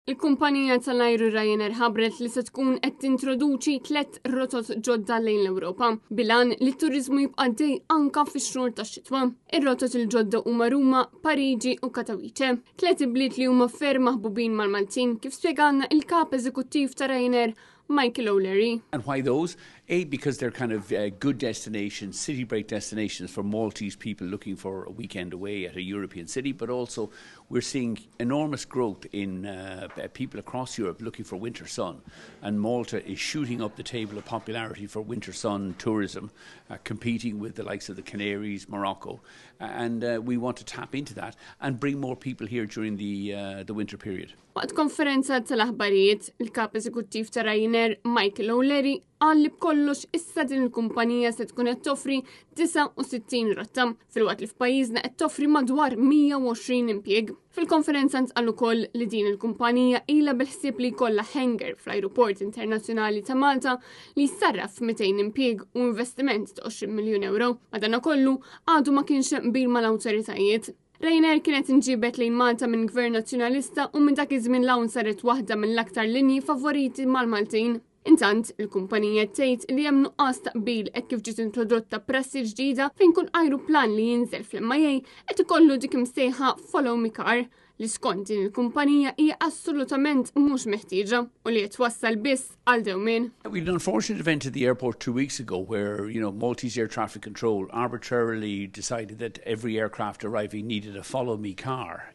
Il-kumpanija tal-ajru Ryanair ħabret li se tkun qed tintroduċi 3 rotot ġodda lejn l-Ewropa bilan li t-turiżmu jibqa' dej anka fix-xhur tax-xitwa. Ir-rotot il-ġodda huma Ruma, Pariġi u Katowice. 3 bliet li huma ferm maħbubin mal-Maltin kif spjegalna il-kap eżekuttiv ta' Ryanair Michael O'Leary. And why those? A, because they're kind of good destinations, city break destinations for Maltese people looking for a weekend away at a European city, but also we're seeing enormous growth in people across Europe looking for winter sun. And Malta is shooting up the table of popularity for winter sun tourism, competing with the likes of the Canaries, Morocco. And we want to tap into that and bring more people here during the winter period. Waqt konferenza tal-aħbarijiet, il-kap eżekuttiv ta' Ryanair Michael O'Leary qal li b'kollox issa din il-kumpanija se tkun qed toffri 69 rotta, filwaqt li f'pajjiżna qed toffri madwar 120 impjieg. Fil-konferenza ntqal ukoll li din il-kumpanija ilha bil-ħsieb li jkollha hangar fl-Ajruport Internazzjonali ta' Malta li jsarraf 200 impjieg u investiment ta' 20 miljun euro. Madankollu għadu ma kienx qbil mal-awtoritajiet. Ryanair kienet inġibet lejn Malta minn gvern nazzjonalista u minn dak iż-żmien l-hawn saret waħda mill-aktar linji favoriti mal-Maltin. Intant, il-kumpanija tgħid li hemm nuqqas taqbil hekk kif ġiet introdotta prassi ġdida fejn kull ajruplan li jinżel fl-MIA qed ikollu dik imsejħa Follow Me Car li skont din il-kumpanija hija assolutament mhux meħtieġa u li qed twassal biss għal dewmien. We had an unfortunate event at the airport 2 weeks ago where, Maltese Air Traffic Control arbitrarily decided that every aircraft arriving needed a Follow Me car.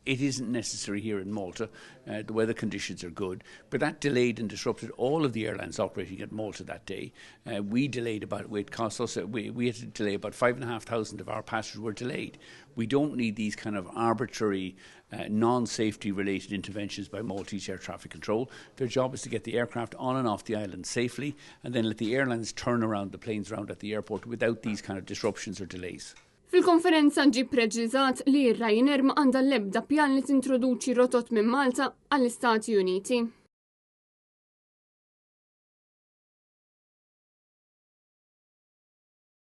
It isn't necessary here in Malta. The weather conditions are good, but that delayed and disrupted all of the airlines operating at Malta that day. We delayed it cost us, we had to delay about 5,500 of our passengers were delayed. We don't need these kind of arbitrary, non-safety related interventions by Maltese Air Traffic Control. Their job is to get the aircraft on and off the island safely and then let the airlines turn around the planes around at the airport without these kind of disruptions or delays. Fil-konferenza ġie preċiżat li Ryanair ma għandha l-ebda pjan li tintroduċi rotot minn Malta għall-Istati Uniti.